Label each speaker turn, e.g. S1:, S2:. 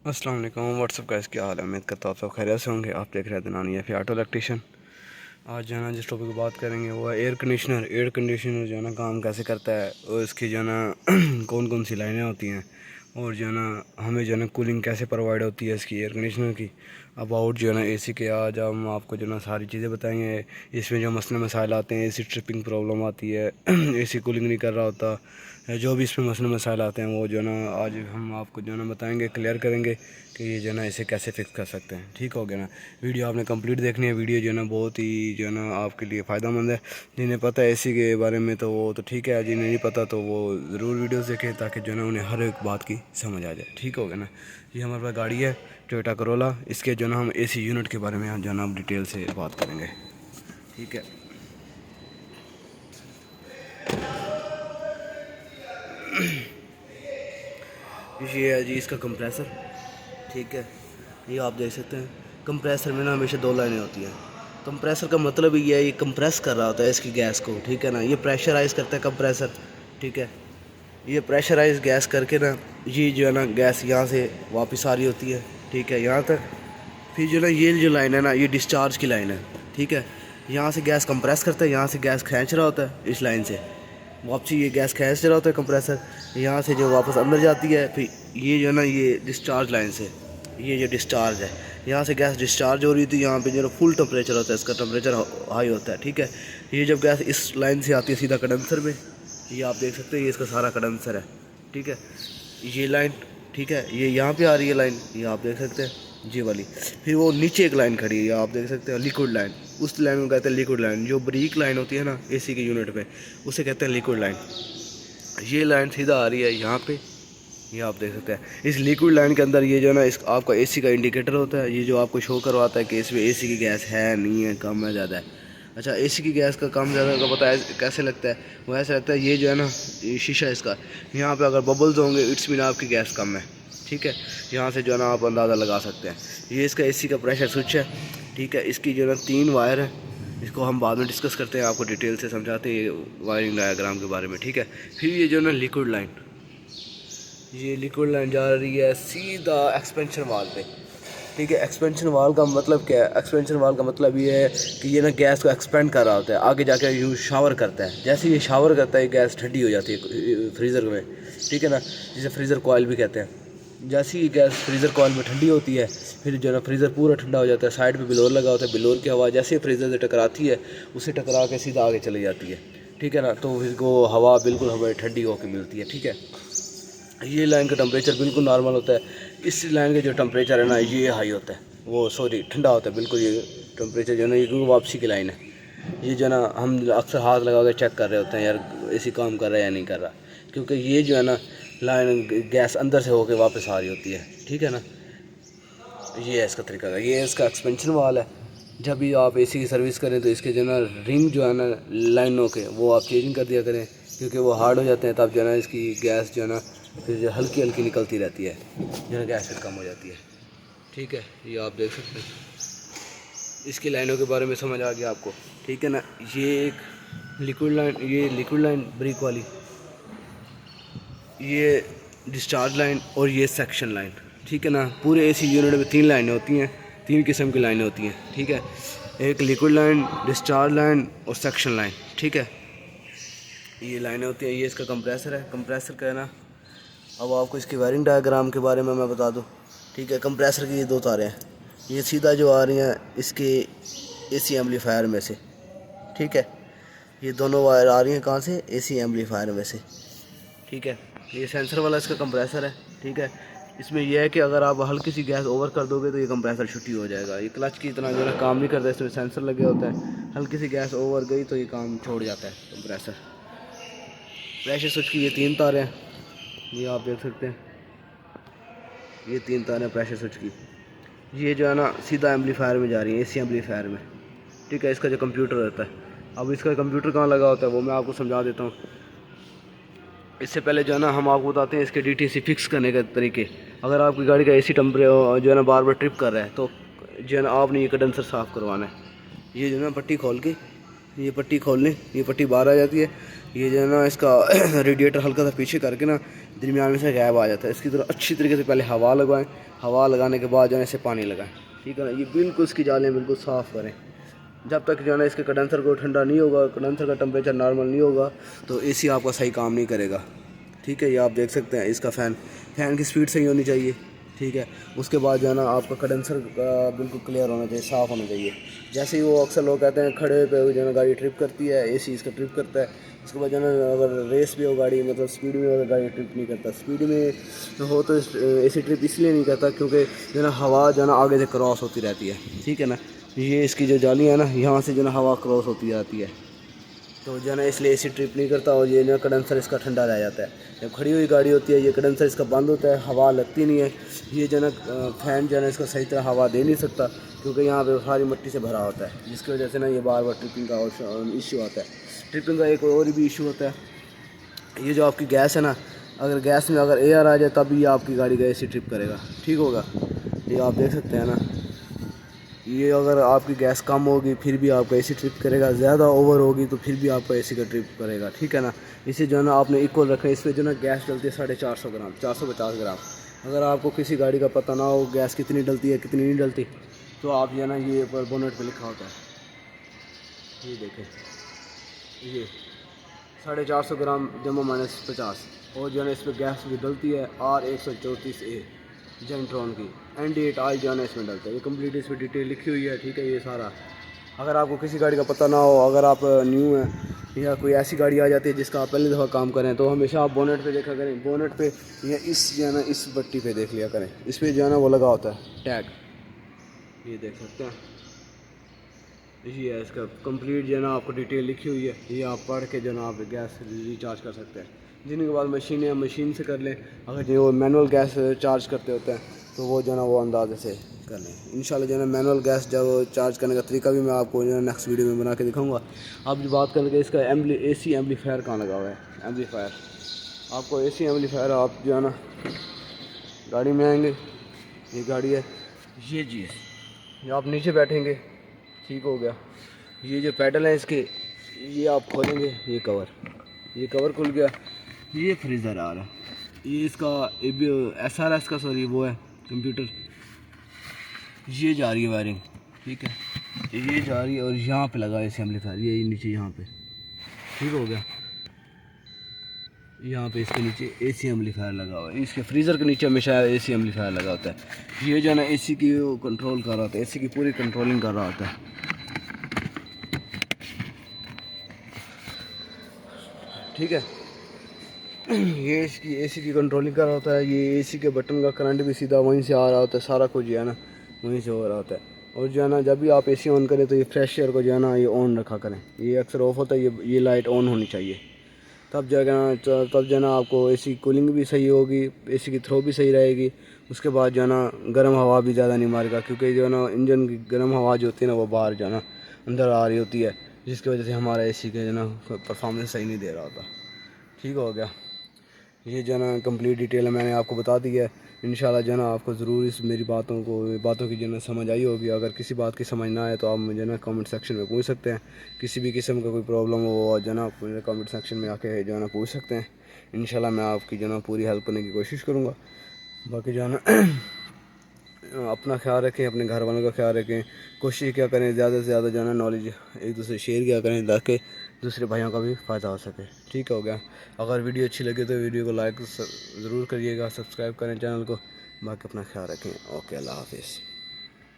S1: السلام علیکم واٹسپ کا کیا حال ہے؟ امید کرتا ہوں آپ سب خیریت سے ہوں گے۔ آپ دیکھ رہے ہیں دنانی ایف آٹو الیکٹریشین۔ آج جو ہے نا جس ٹاپک کی بات کریں گے وہ ہے ایئر کنڈیشنر جو ہے نا کام کیسے کرتا ہے، اور اس کی جو ہے نا کون کون سی لائنیں ہوتی ہیں، اور جو ہے نا ہمیں جو ہے نا کولنگ کیسے پرووائڈ ہوتی ہے اس کی ایئر کنڈیشنر کی اباؤٹ جو ہے نا اے سی کے۔ آج ہم آپ کو جو ہے نا ساری چیزیں بتائیں گے۔ اس میں جو مسئلے مسائل آتے ہیں، اے سی ٹرپنگ پرابلم آتی ہے، اے سی کولنگ نہیں کر رہا ہوتا، جو بھی اس میں مسئلے مسائل آتے ہیں وہ جو ہے نا آج ہم آپ کو جو ہے نا بتائیں گے، کلیئر کریں گے کہ یہ جو ہے نا اسے کیسے فکس کر سکتے ہیں۔ ٹھیک ہو گیا نا؟ ویڈیو آپ نے کمپلیٹ دیکھنی ہے۔ ویڈیو جو ہے نا بہت ہی جو ہے نا آپ کے لیے فائدہ مند ہے۔ جنہیں پتہ ہے اے سی کے بارے میں تو وہ تو ٹھیک ہے، جنہیں نہیں پتہ تو وہ ضرور ویڈیوز دیکھیں تاکہ جو ہے نا انہیں ہر ایک بات کی سمجھ آ جائے۔ ٹھیک ہو گیا نا؟ یہ ہمارے پاس گاڑی ہے ٹویوٹا کرولا۔ اس کے جو ہے نا ہم اے سی یونٹ کے بارے میں جو ہے نا ڈیٹیل سے بات کریں گے۔ ٹھیک ہے، یہ ہے جی اس کا کمپریسر۔ ٹھیک ہے، یہ آپ دیکھ سکتے ہیں۔ کمپریسر میں نا ہمیشہ 2 لائنیں ہوتی ہیں۔ کمپریسر کا مطلب یہ ہے یہ کمپریس کر رہا ہوتا ہے اس کی گیس کو۔ ٹھیک ہے نا؟ یہ پریشرائز کرتا ہے کمپریسر۔ ٹھیک ہے، یہ پریشرائز گیس کر کے نا یہ جو ہے نا گیس یہاں سے واپس آ رہی ہوتی ہے۔ ٹھیک ہے، یہاں تک۔ پھر جو ہے نا یہ جو لائن ہے نا یہ ڈسچارج کی لائن ہے۔ ٹھیک ہے، یہاں سے گیس کمپریس کرتا ہے، یہاں سے گیس کھینچ رہا ہوتا ہے اس لائن سے واپسی۔ یہ گیس کھینچ رہا ہوتا ہے کمپریسر، یہاں سے جو واپس اندر جاتی ہے۔ پھر یہ جو ہے نا یہ ڈسچارج لائن سے، یہ جو ڈسچارج ہے یہاں سے گیس ڈسچارج ہو رہی تھی، یہاں پہ جو ہے فل ٹمپریچر ہوتا ہے، اس کا ٹمپریچر ہائی ہوتا ہے۔ ٹھیک ہے، یہ جب گیس اس لائن سے آتی ہے سیدھا کنڈنسر میں، یہ آپ دیکھ سکتے ہیں، یہ اس کا سارا کنڈنسر ہے۔ ٹھیک ہے، یہ لائن، ٹھیک ہے، یہ یہاں پہ آ رہی ہے لائن، یہ آپ دیکھ سکتے ہیں جی والی۔ پھر وہ نیچے ایک لائن کھڑی ہے، یہ آپ دیکھ سکتے ہیں لیکوڈ لائن۔ اس لائن کو کہتے ہیں لیکوڈ لائن، جو بریک لائن ہوتی ہے نا اے سی کے یونٹ پہ، اسے کہتے ہیں لیکوڈ لائن۔ یہ لائن سیدھا آ رہی ہے یہاں پہ، یہ آپ دیکھ سکتے ہیں۔ اس لیکوڈ لائن کے اندر یہ جو ہے نا اس آپ کا اے سی کا انڈیکیٹر ہوتا ہے، یہ جو آپ کو شو کرواتا ہے کہ اس میں اے سی کی گیس ہے، نہیں ہے، کم ہے، زیادہ ہے۔ اچھا، اے سی کی گیس کا کم زیادہ کا پتہ ہے کیسے لگتا ہے؟ وہ ایسے لگتا ہے، یہ جو ہے نا یہ شیشہ اس کا، یہاں پہ اگر ببلز ہوں گے اٹس مین آپ کی گیس کم ہے۔ ٹھیک ہے، یہاں سے جو ہے نا آپ اندازہ لگا سکتے ہیں۔ یہ اس کا اے سی کا پریشر سوئچ ہے۔ ٹھیک ہے، اس کی جو ہے نا 3 وائر ہیں، اس کو ہم بعد میں ڈسکس کرتے ہیں، آپ کو ڈیٹیل سے سمجھاتے ہیں وائرنگ ڈایاگرام کے بارے میں۔ ٹھیک ہے، پھر یہ جو ہے نا لیکوڈ لائن، یہ لیکوڈ لائن جا رہی ہے سیدھا ایکسپینشن وال پہ۔ ٹھیک ہے، ایکسپینشن وال کا مطلب کیا ہے؟ ایکسپینشن وال کا مطلب یہ ہے کہ یہ نا گیس کو ایکسپینڈ کر رہا ہوتا ہے، آگے جا کے یوں شاور کرتا ہے۔ جیسے یہ شاور کرتا ہے گیس ٹھنڈی ہو جاتی ہے فریزر میں۔ ٹھیک ہے نا، جسے فریزر کوائل بھی کہتے ہیں۔ جیسے ہی گیس فریزر کوائل میں ٹھنڈی ہوتی ہے، پھر جو ہے نا فریزر پورا ٹھنڈا ہو جاتا ہے، سائڈ پہ بلور لگا ہوتا ہے، بلور کی ہوا جیسے ہی فریزر سے ٹکراتی ہے اسے ٹکرا کے سیدھا آگے چلی جاتی ہے۔ ٹھیک ہے نا، تو پھر وہ ہوا بالکل ہمیں ٹھنڈی ہو کے ملتی ہے۔ ٹھیک ہے، یہ لائن کا ٹمپریچر بالکل نارمل ہوتا ہے۔ اس لائن کا جو ٹمپریچر ہے نا یہ ہائی ہوتا ہے، وہ سوری ٹھنڈا ہوتا ہے بالکل۔ یہ ٹمپریچر جو ہے نا یہ کیونکہ واپسی کی لائن ہے، یہ جو ہے نا ہم اکثر ہاتھ لگا کے چیک کر رہے ہوتے ہیں یار اے سی کام کر رہا ہے یا نہیں کر رہا، کیونکہ یہ جو ہے نا لائن گیس اندر سے ہو کے واپس آ رہی ہوتی ہے۔ ٹھیک ہے نا، یہ ہے اس کا طریقہ کا، یہ اس کا ایکسپینشن وال ہے۔ جب بھی آپ اے سی کی سروس کریں تو اس کے جو ہے نا رنگ جو ہے نا لائنوں کے وہ آپ چینج کر دیا کریں، کیونکہ وہ ہارڈ ہو جاتے ہیں، تب جو ہے نا اس کی گیس جو ہے نا پھر جو ہلکی ہلکی نکلتی رہتی ہے، جو ہے گیس کم ہو جاتی ہے۔ ٹھیک ہے، یہ آپ دیکھ سکتے ہیں، اس کی لائنوں کے بارے میں سمجھ آ گیا آپ کو۔ ٹھیک ہے نا، یہ ایک لیکوڈ لائن، یہ لیکوڈ لائن بریک والی، یہ ڈسچارج لائن، اور یہ سیکشن لائن۔ ٹھیک ہے نا، پورے اے سی یونٹ میں 3 لائنیں ہوتی ہیں، 3 قسم کی لائنیں ہوتی ہیں۔ ٹھیک ہے، ایک لیکوڈ لائن، ڈسچارج لائن اور سیکشن لائن۔ ٹھیک ہے، یہ لائنیں ہوتی ہیں۔ یہ اس کا کمپریسر ہے، کمپریسر کا ہے نا، اب آپ کو اس کی وائرنگ ڈایاگرام کے بارے میں بتا دوں۔ ٹھیک ہے، کمپریسر کی یہ 2 تاریں ہیں، یہ سیدھا جو آ رہی ہیں اس کے اے سی ایمپلیفائر میں سے۔ ٹھیک ہے، یہ دونوں وائر آ رہی ہیں کہاں سے؟ اے سی ایمپلیفائر میں سے۔ ٹھیک ہے، یہ سینسر والا اس کا کمپریسر ہے۔ ٹھیک ہے، اس میں یہ ہے کہ اگر آپ ہلکی سی گیس اوور کر دو گے تو یہ کمپریسر چھٹی ہو جائے گا۔ یہ کلچ کی اتنا جو ہے کام نہیں کرتا، اس میں سینسر لگے ہوتا ہے، ہلکی سی گیس اوور گئی تو یہ کام چھوڑ جاتا ہے کمپریسر۔ پریشر سوئچ کی یہ 3 تاریں ہیں، یہ آپ دیکھ سکتے ہیں، یہ 3 تاریں پریشر سوئچ کی، یہ جو ہے نا سیدھا ایمپلیفائر میں جا رہی ہے، اے سی ایمپلیفائر میں۔ ٹھیک ہے، اس کا جو کمپیوٹر رہتا ہے، اب اس کا کمپیوٹر کہاں لگا ہوتا ہے وہ میں آپ کو سمجھا دیتا ہوں۔ اس سے پہلے جو ہے نا ہم آپ کو بتاتے ہیں اس کے ڈی ٹی سی فکس کرنے کے طریقے۔ اگر آپ کی گاڑی کا اے سی جو ہے نا بار بار ٹرپ کر رہا ہے تو جو ہے نا آپ نے یہ کنڈنسر صاف کروانا ہے۔ یہ جو ہے نا پٹی کھول کے یہ پٹی کھول لیں, یہ پٹی باہر آ جاتی ہے. یہ جو ہے نا اس کا ریڈیٹر ہلکا سا پیچھے کر کے نا درمیان میں سے غائب آ جاتا ہے. اس کی طرح اچھی طریقے سے پہلے ہوا لگائیں, ہوا لگانے کے بعد جو ہے اسے پانی لگائیں, ٹھیک ہے نا. یہ بالکل اس کی جالیں بالکل صاف کریں. جب تک جو ہے نا اس کے کنڈنسر کو ٹھنڈا نہیں ہوگا, کنڈنسر کا ٹمپریچر نارمل نہیں ہوگا, تو اے سی آپ کا صحیح کام نہیں کرے گا, ٹھیک ہے. یہ آپ دیکھ سکتے ہیں اس کا فین کی سپیڈ صحیح ہونی چاہیے, ٹھیک ہے. اس کے بعد جو ہے نا آپ کا کنڈنسر بالکل کلیئر ہونا چاہیے, صاف ہونا چاہیے. جیسے ہی وہ اکثر لوگ کہتے ہیں کھڑے پہ جو ہے نا گاڑی ٹرپ کرتی ہے, اے سی اس کا ٹرپ کرتا ہے. اس کے بعد جو ہے نا اگر ریس بھی ہو گاڑی, مطلب اسپیڈ میں اگر گاڑی ٹرپ نہیں کرتا, اسپیڈ میں ہو تو اے سی ٹرپ اس لیے نہیں کرتا کیونکہ جو ہے نا ہوا جو ہے نا آگے سے کراس ہوتی رہتی ہے, ٹھیک ہے نا. یہ اس کی جو جالی ہے نا, یہاں سے جو ہے نا ہوا کراس ہوتی جاتی ہے, تو جو ہے نا اس لیے اے سی ٹرپ نہیں کرتا. اور یہ جو کنڈنسر اس کا ٹھنڈا رہ جاتا ہے. جب کھڑی ہوئی گاڑی ہوتی ہے یہ کنڈنسر اس کا بند ہوتا ہے, ہوا لگتی نہیں ہے. یہ جو ہے نا فین جو ہے نا اس کو صحیح طرح ہوا دے نہیں سکتا کیونکہ یہاں پہ ساری مٹی سے بھرا ہوتا ہے, جس کی وجہ سے نا یہ بار بار ٹرپنگ کا ایشو آتا ہے. ٹرپنگ کا ایک اور بھی ایشو ہوتا ہے, یہ جو آپ کی گیس ہے نا, اگر گیس میں اگر ایئر آ جائے تب یہ آپ کی گاڑی کا اے سی ٹرپ کرے گا, ٹھیک ہوگا. یہ آپ دیکھ سکتے ہیں نا, یہ اگر آپ کی گیس کم ہوگی پھر بھی آپ کا اے سی ٹرپ کرے گا, زیادہ اوور ہوگی تو پھر بھی آپ کا اے سی کا ٹرپ کرے گا, ٹھیک ہے نا. اسے جو ہے نا آپ نے ایکول رکھا ہے. اس پہ جو ہے نا گیس ڈلتی ہے 450 گرام, 450 گرام. اگر آپ کو کسی گاڑی کا پتہ نہ ہو گیس کتنی ڈلتی ہے کتنی نہیں ڈلتی, تو آپ جو ہے نا یہ پر بونٹ پہ لکھا ہوتا ہے, یہ دیکھیں, یہ 450 گرام جمع -50. اور جو ہے نا اس پہ گیس بھی ڈلتی ہے R134A جینٹرون کی, N8 آئل جو ہے نا اس میں ڈلتا ہے. یہ کمپلیٹ اس پہ ڈیٹیل لکھی ہوئی ہے, ٹھیک ہے. یہ سارا اگر آپ کو کسی گاڑی کا پتہ نہ ہو, اگر آپ نیو ہیں یا کوئی ایسی گاڑی آ جاتی ہے جس کا آپ پہلی دفعہ کام کریں, تو ہمیشہ آپ بونٹ پہ دیکھا کریں. بونٹ پہ یا اس جو ہے نا اس بٹی پہ دیکھ لیا کریں, اس پہ جو ہے نا وہ لگا ہوتا ہے ٹیگ, یہ دیکھ سکتے ہیں. یہ ہے اس کا کمپلیٹ جو ہے نا آپ کو ڈیٹیل لکھی ہوئی ہے. یہ آپ پڑھ کے جو ہے نا آپ گیس ریچارج کر سکتے ہیں. جن کے بعد مشینیں ہیں مشین سے کر لیں. اگر جو مینول گیس چارج کرتے ہوتے ہیں تو وہ جو ہے نا وہ اندازے سے کر لیں. انشاءاللہ جو ہے نا مینول گیس جب چارج کرنے کا طریقہ بھی میں آپ کو جو ہے نیکسٹ ویڈیو میں بنا کے دکھاؤں گا. آپ جو بات کریں کہ اس کا اے سی ایمپلیفائر کہاں لگا ہوا ہے, ایمپلیفائر آپ کو اے سی ایمپلیفائر آپ جو ہے نا گاڑی میں آئیں گے, یہ گاڑی ہے, یہ چیز آپ نیچے بیٹھیں گے, ٹھیک ہو گیا. یہ جو پیڈل ہے اس کے, یہ آپ کھولیں گے, یہ کور کھل گیا. یہ فریزر آ رہا ہے, یہ اس کا SRS کا سوری وہ ہے کمپیوٹر. یہ جا رہی ہے وائرنگ, ٹھیک ہے. یہ جا رہی ہے اور یہاں پہ لگا ہے ایمپلیفائر, یہ نیچے یہاں پہ, ٹھیک ہو گیا. یہاں پہ اس کے نیچے اے سی ایمپلیفائر لگا ہوا ہے. اس کے فریزر کے نیچے ہمیشہ اے سی ایمپلیفائر لگا ہوتا ہے. یہ جو ہے نا اے سی کی کنٹرول کر رہا ہوتا ہے, اے سی کی پوری کنٹرولنگ کر رہا ہوتا ہے, ٹھیک ہے. یہ اس کی اے سی کی کنٹرولنگ کر رہا ہوتا ہے. یہ اے سی کے بٹن کا کرنٹ بھی سیدھا وہیں سے آ رہا ہوتا ہے, سارا کچھ جو ہے نا وہیں سے ہو رہا ہوتا ہے. اور جو ہے نا جب بھی آپ اے سی آن کریں تو یہ فریش ایئر کو جو ہے نا یہ آن رکھا کریں. یہ اکثر آف ہوتا ہے, یہ لائٹ آن ہونی چاہیے, تب جو ہے نا آپ کو اے سی کولنگ بھی صحیح ہوگی, اے سی کی تھرو بھی صحیح رہے گی. اس کے بعد جو ہے نا گرم ہوا بھی زیادہ نہیں مارے گا, کیونکہ جو ہے نا انجن کی گرم ہوا جو ہوتی ہے نا وہ باہر جو ہے نا اندر آ رہی ہوتی ہے, جس کی وجہ سے ہمارا اے سی کا جو ہے نا پرفارمنس صحیح نہیں دے رہا ہوتا, ٹھیک ہو گیا. یہ جو ہے نا کمپلیٹ ڈیٹیل میں نے آپ کو بتا دی ہے. انشاءاللہ جو ہے نا آپ کو ضرور اس میری باتوں کی جو ہے نا سمجھ آئی ہوگی. اگر کسی بات کی سمجھ نہ آئے تو آپ مجھے نا کامنٹ سیکشن میں پوچھ سکتے ہیں. کسی بھی قسم کا کوئی پرابلم ہو جو ہے نا آپ کامنٹ سیکشن میں آ کے جو ہے نا پوچھ سکتے ہیں. انشاءاللہ میں آپ کی جو ہے نا پوری ہیلپ کرنے کی کوشش کروں گا. باقی جو ہے نا اپنا خیال رکھیں, اپنے گھر والوں کا خیال رکھیں. کوشش کیا کریں زیادہ سے زیادہ جو ہے نا نالج ایک دوسرے شیئر کیا کریں تاکہ دوسرے بھائیوں کا بھی فائدہ ہو سکے, ٹھیک ہو گیا. اگر ویڈیو اچھی لگے تو ویڈیو کو لائک ضرور کریے گا, سبسکرائب کریں چینل کو. باقی اپنا خیال رکھیں. اوکے, اللہ حافظ.